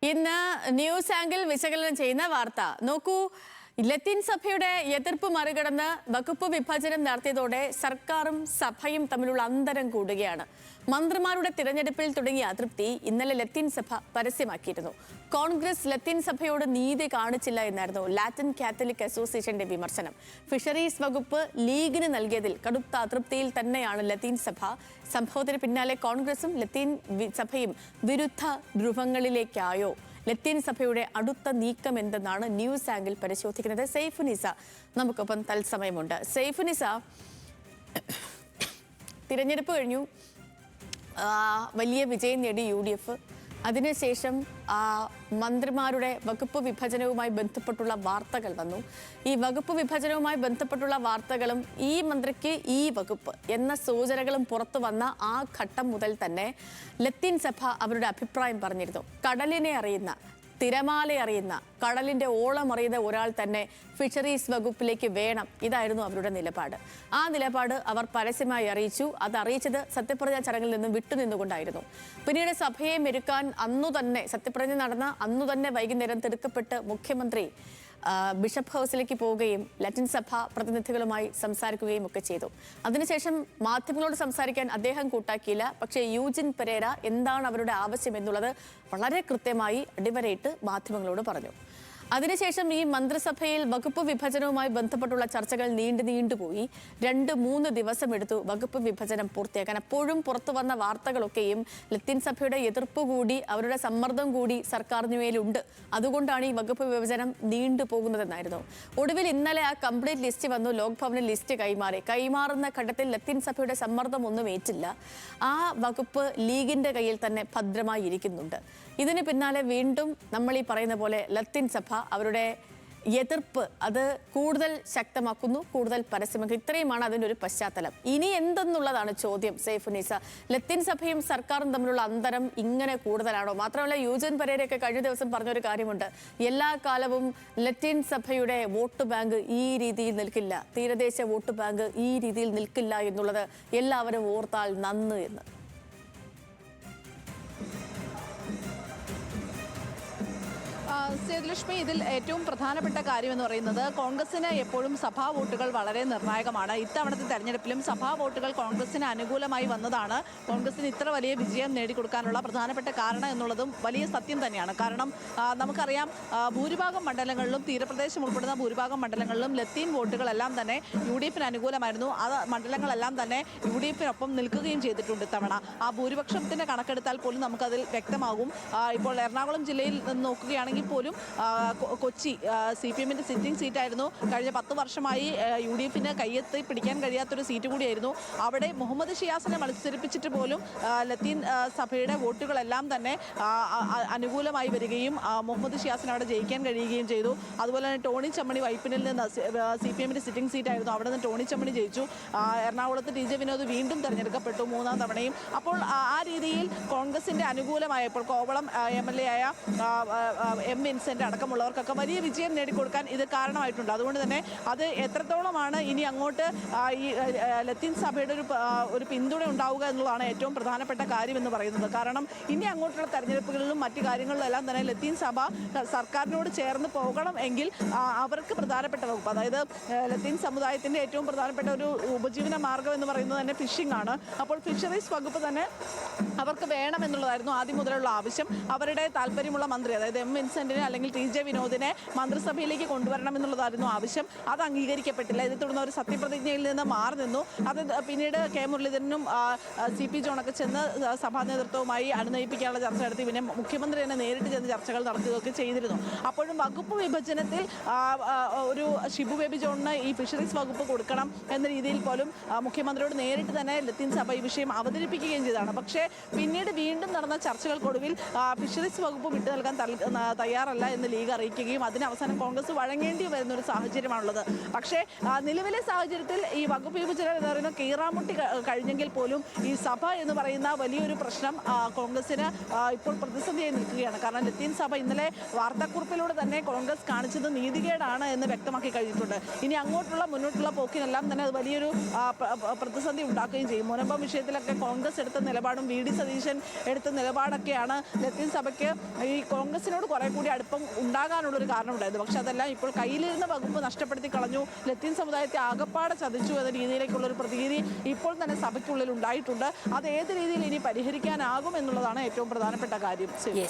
ഇന്ന് news angle വിശകലനം ചെയ്യുന്ന വാർത്ത നോക്കൂ. ലത്തീൻ സഭയുടെ എതിർപ്പ് മറികടന്ന് വകുപ്പ് വിഭജനം നടത്തിയതോടെ സർക്കാരും സഭയും തമ്മിലുള്ള അന്തരം കൂടുകയാണ്. മന്ത്രിമാരുടെ തിരഞ്ഞെടുപ്പിൽ തുടങ്ങിയ അതൃപ്തി ഇന്നലെ ലത്തീൻ സഭ പരസ്യമാക്കിയിരുന്നു. കോൺഗ്രസ് ലത്തീൻ സഭയോട് നീതി കാണിച്ചില്ല എന്നായിരുന്നു ലാറ്റിൻ കാത്തലിക് അസോസിയേഷന്റെ വിമർശനം. ഫിഷറീസ് വകുപ്പ് ലീഗിന് നൽകിയതിൽ കടുത്ത അതൃപ്തിയിൽ തന്നെയാണ് ലത്തീൻ സഭ. സംഭവത്തിന് പിന്നാലെ കോൺഗ്രസും ലത്തീൻ സഭയും വിരുദ്ധ ധ്രുവങ്ങളിലേക്കായോ? ലത്തീൻ സഭയുടെ അടുത്ത നീക്കം എന്തെന്നാണ് ന്യൂസ് ആംഗിൾ പരിശോധിക്കുന്നത്. സൈഫുനിസ നമുക്കൊപ്പം തത്സമയമുണ്ട്. സൈഫുനിസ, തിരഞ്ഞെടുപ്പ് കഴിഞ്ഞു, വലിയ വിജയം നേടി UDF. അതിനുശേഷം മന്ത്രിമാരുടെ വകുപ്പ് വിഭജനവുമായി ബന്ധപ്പെട്ടുള്ള വാർത്തകൾ വന്നു. ഈ വകുപ്പ് വിഭജനവുമായി ബന്ധപ്പെട്ടുള്ള വാർത്തകളും ഈ മന്ത്രിക്ക് ഈ വകുപ്പ് എന്ന സൂചനകളും പുറത്തു വന്ന ആ ഘട്ടം മുതൽ തന്നെ ലത്തീൻ സഭ അവരുടെ അഭിപ്രായം പറഞ്ഞിരുന്നു. കടലിനെ അറിയുന്ന, തിരമാല അറിയുന്ന, കടലിന്റെ ഓളം അറിയുന്ന ഒരാൾ തന്നെ ഫിഷറീസ് വകുപ്പിലേക്ക് വേണം. ഇതായിരുന്നു അവരുടെ നിലപാട്. ആ നിലപാട് അവർ പരസ്യമായി അറിയിച്ചു. അത് അറിയിച്ചത് സത്യപ്രതിജ്ഞാ ചടങ്ങിൽ നിന്നും വിട്ടുനിന്നുകൊണ്ടായിരുന്നു. പിന്നീട് സഭയെ മെരുക്കാൻ സത്യപ്രതിജ്ഞ നടന്ന അന്നു തന്നെ വൈകുന്നേരം തിടുക്കപ്പെട്ട് മുഖ്യമന്ത്രി ബിഷപ്പ് ഹൗസിലേക്ക് പോവുകയും ലത്തീൻ സഭ പ്രതിനിധികളുമായി സംസാരിക്കുകയും ഒക്കെ ചെയ്തു. അതിനുശേഷം മാധ്യമങ്ങളോട് സംസാരിക്കാൻ അദ്ദേഹം കൂട്ടാക്കിയില്ല. പക്ഷേ യൂജിൻ പെരേര എന്താണ് അവരുടെ ആവശ്യം എന്നുള്ളത് വളരെ കൃത്യമായി അടിവരയിട്ട് മാധ്യമങ്ങളോട് പറഞ്ഞു. അതിനുശേഷം ഈ മന്ത്രിസഭയിൽ വകുപ്പ് വിഭജനവുമായി ബന്ധപ്പെട്ടുള്ള ചർച്ചകൾ നീണ്ടുപോയി. 2-3 ദിവസം എടുത്തു വകുപ്പ് വിഭജനം പൂർത്തിയാക്കാൻ. അപ്പോഴും പുറത്തു വന്ന വാർത്തകളൊക്കെയും ലത്തീൻ സഭയുടെ എതിർപ്പ് കൂടി, അവരുടെ സമ്മർദ്ദം കൂടി സർക്കാരിന് മേലുണ്ട്, അതുകൊണ്ടാണ് ഈ വകുപ്പ് വിഭജനം നീണ്ടുപോകുന്നതെന്നായിരുന്നു. ഒടുവിൽ ഇന്നലെ ആ കംപ്ലീറ്റ് ലിസ്റ്റ് വന്നു. ലോക്ഭവനിൽ ലിസ്റ്റ് കൈമാറുന്ന ഘട്ടത്തിൽ ലത്തീൻ സഭയുടെ സമ്മർദ്ദം ഒന്നും ഏറ്റില്ല. ആ വകുപ്പ് ലീഗിന്റെ കയ്യിൽ തന്നെ ഭദ്രമായി ഇരിക്കുന്നുണ്ട്. ഇതിന് പിന്നാലെ വീണ്ടും നമ്മൾ ഈ പറയുന്ന പോലെ ലത്തീൻ സഭ അവരുടെ എതിർപ്പ് അത് കൂടുതൽ ശക്തമാക്കുന്നു, കൂടുതൽ പരസ്യമാക്കുന്നു. ഇത്രയുമാണ് അതിൻ്റെ ഒരു പശ്ചാത്തലം. ഇനി എന്തെന്നുള്ളതാണ് ചോദ്യം. സൈഫുനിസ, ലത്തീൻ സഭയും സർക്കാരും തമ്മിലുള്ള അന്തരം ഇങ്ങനെ കൂടുതലാണോ? മാത്രമല്ല, യൂജിൻ പെരേരയൊക്കെ കഴിഞ്ഞ ദിവസം പറഞ്ഞൊരു കാര്യമുണ്ട്. എല്ലാ കാലവും ലത്തീൻ സഭയുടെ വോട്ട് ബാങ്ക് ഈ രീതിയിൽ നിൽക്കില്ല, തീരദേശ വോട്ട് ബാങ്ക് ഈ രീതിയിൽ നിൽക്കില്ല എന്നുള്ളത് എല്ലാവരും ഓർത്താൽ നന്ന് എന്ന്. സേതുലക്ഷ്മി, ഇതിൽ ഏറ്റവും പ്രധാനപ്പെട്ട കാര്യം എന്ന് പറയുന്നത് കോൺഗ്രസിന് എപ്പോഴും സഭാ വോട്ടുകൾ വളരെ നിർണായകമാണ്. ഇത്തവണത്തെ തെരഞ്ഞെടുപ്പിലും സഭാ വോട്ടുകൾ കോൺഗ്രസിന് അനുകൂലമായി വന്നതാണ് കോൺഗ്രസിന് ഇത്ര വലിയ വിജയം നേടിക്കൊടുക്കാനുള്ള പ്രധാനപ്പെട്ട കാരണം എന്നുള്ളതും വലിയ സത്യം തന്നെയാണ്. കാരണം നമുക്കറിയാം, ഭൂരിഭാഗം മണ്ഡലങ്ങളിലും, തീരപ്രദേശം ഉൾപ്പെടുന്ന ഭൂരിഭാഗം മണ്ഡലങ്ങളിലും ലത്തീൻ വോട്ടുകളെല്ലാം തന്നെ UDFന് അനുകൂലമായിരുന്നു. ആ മണ്ഡലങ്ങളെല്ലാം തന്നെ UDFിനൊപ്പം നിൽക്കുകയും ചെയ്തിട്ടുണ്ട് ഇത്തവണ. ആ ഭൂരിപക്ഷത്തിൻ്റെ കണക്കെടുത്താൽ പോലും നമുക്കതിൽ വ്യക്തമാകും. ഇപ്പോൾ എറണാകുളം ജില്ലയിൽ നിന്ന് നോക്കുകയാണെങ്കിൽ പോലും കൊച്ചി CPMന്റെ സിറ്റിംഗ് സീറ്റായിരുന്നു. കഴിഞ്ഞ 10 വർഷമായി UDFന് കയ്യെത്തി പിടിക്കാൻ കഴിയാത്തൊരു സീറ്റ് കൂടിയായിരുന്നു. അവിടെ മുഹമ്മദ് ഷിയാസിനെ മത്സരിപ്പിച്ചിട്ട് പോലും ലത്തീൻ സഭയുടെ വോട്ടുകളെല്ലാം തന്നെ അനുകൂലമായി വരികയും മുഹമ്മദ് ഷിയാസിന് അവിടെ ജയിക്കാൻ കഴിയുകയും ചെയ്തു. അതുപോലെ തന്നെ ടോണി ചമ്മണി വൈപ്പിനിൽ നിന്ന് CPMന്റെ സിറ്റിംഗ് സീറ്റായിരുന്നു. അവിടെ നിന്ന് ടോണി ചമ്മണി ജയിച്ചു. എറണാകുളത്ത് TJ വിനോദ് വീണ്ടും തെരഞ്ഞെടുക്കപ്പെട്ടു 3ാം തവണയും. അപ്പോൾ ആ രീതിയിൽ കോൺഗ്രസിന്റെ അനുകൂലമായപ്പോൾ കോവളം MLA ആയ M. വിൻസെന്റ് അടക്കമുള്ളവർക്കൊക്കെ വലിയ വിജയം നേടിക്കൊടുക്കാൻ ഇത് കാരണമായിട്ടുണ്ട്. അതുകൊണ്ട് തന്നെ അത് എത്രത്തോളമാണ് ഇനി അങ്ങോട്ട് ഈ ലത്തീൻ സഭയുടെ ഒരു പിന്തുണ ഉണ്ടാവുക എന്നുള്ളതാണ് ഏറ്റവും പ്രധാനപ്പെട്ട കാര്യം എന്ന് പറയുന്നത്. കാരണം ഇനി അങ്ങോട്ടുള്ള തെരഞ്ഞെടുപ്പുകളിലും മറ്റു കാര്യങ്ങളിലെല്ലാം തന്നെ ലത്തീൻ സഭ സർക്കാരിനോട് ചേർന്ന് പോകണം എങ്കിൽ അവർക്ക് പ്രധാനപ്പെട്ട വകുപ്പ്, അതായത് ലത്തീൻ സമുദായത്തിൻ്റെ ഏറ്റവും പ്രധാനപ്പെട്ട ഒരു ഉപജീവന മാർഗം എന്ന് പറയുന്നത് തന്നെ ഫിഷിംഗ് ആണ്. അപ്പോൾ ഫിഷറീസ് വകുപ്പ് തന്നെ അവർക്ക് വേണമെന്നുള്ളതായിരുന്നു ആദ്യം മുതലുള്ള ആവശ്യം. അവരുടെ താല്പര്യമുള്ള മന്ത്രി, അതായത് M. വിൻസെന്റിനെ അല്ലെങ്കിൽ TJ വിനോദിനെ മന്ത്രിസഭയിലേക്ക് കൊണ്ടുവരണം എന്നുള്ളതായിരുന്നു ആവശ്യം. അത് അംഗീകരിക്കപ്പെട്ടില്ല. ഇതേ തുടർന്ന് ഒരു സത്യപ്രതിജ്ഞയിൽ നിന്ന് മാറി നിന്നു. അത് പിന്നീട് K. മുരളീധരനും CP ജോണൊക്കെ ചെന്ന് സഭാ നേതൃത്വവുമായി അനുനയിപ്പിക്കാനുള്ള ചർച്ച നടത്തി. പിന്നെ മുഖ്യമന്ത്രി തന്നെ നേരിട്ട് ചെന്ന് ചർച്ചകൾ നടത്തുകയൊക്കെ ചെയ്തിരുന്നു. അപ്പോഴും വകുപ്പ് വിഭജനത്തിൽ ഒരു ഷിബു ബേബി ജോണിന് ഈ ഫിഷറീസ് വകുപ്പ് കൊടുക്കണം എന്ന രീതിയിൽ പോലും മുഖ്യമന്ത്രിയോട് നേരിട്ട് തന്നെ ലത്തീൻ സഭ ഈ വിഷയം അവതരിപ്പിക്കുകയും ചെയ്തതാണ്. പക്ഷേ പിന്നീട് വീണ്ടും നടന്ന ചർച്ചകൾക്കൊടുവിൽ ഫിഷറീസ് വകുപ്പ് വിട്ടു നൽകാൻ തയ്യാറല്ല എന്ന് ലീഗ് അറിയിക്കുകയും അതിന് അവസാനം കോൺഗ്രസ് വഴങ്ങേണ്ടി വരുന്ന ഒരു സാഹചര്യമാണുള്ളത്. പക്ഷേ നിലവിലെ സാഹചര്യത്തിൽ ഈ വകുപ്പ് വിഭജനം എന്ന് പറയുന്ന കീറാമുട്ടി കഴിഞ്ഞെങ്കിൽ പോലും ഈ സഭ എന്ന് പറയുന്ന വലിയൊരു പ്രശ്നം കോൺഗ്രസിന് ഇപ്പോൾ പ്രതിസന്ധിയായി നിൽക്കുകയാണ്. കാരണം ലത്തീൻ സഭ ഇന്നലെ വാർത്താക്കുറിപ്പിലൂടെ തന്നെ കോൺഗ്രസ് കാണിച്ചത് നീതികേടാണ് എന്ന് വ്യക്തമാക്കി കഴിഞ്ഞിട്ടുണ്ട്. ഇനി അങ്ങോട്ടുള്ള മുന്നോട്ടുള്ള പോക്കിനെല്ലാം തന്നെ അത് വലിയൊരു പ്രതിസന്ധി ഉണ്ടാക്കുകയും ചെയ്യും. മുനമ്പം വിഷയത്തിലൊക്കെ കോൺഗ്രസ് എടുത്ത നിലപാടും VD സതീശൻ എടുത്ത നിലപാടൊക്കെയാണ് ലത്തീൻ സഭയ്ക്ക് ഈ കോൺഗ്രസിനോട് കുറെ കൂടി അടുപ്പം ഉണ്ടാകാനുള്ളൊരു കാരണമുണ്ടായത്. പക്ഷെ അതെല്ലാം ഇപ്പോൾ കയ്യിലിരുന്ന വകുപ്പ് നഷ്ടപ്പെടുത്തി കളഞ്ഞു, ലത്തീൻ സമുദായത്തെ ആകപ്പാടെ ചതിച്ചു എന്ന രീതിയിലേക്കുള്ളൊരു പ്രതീതി ഇപ്പോൾ തന്നെ സഭയ്ക്കുള്ളിൽ ഉണ്ടായിട്ടുണ്ട്. അത് ഏത് രീതിയിൽ ഇനി പരിഹരിക്കാനാകും എന്നുള്ളതാണ് ഏറ്റവും പ്രധാനപ്പെട്ട കാര്യം.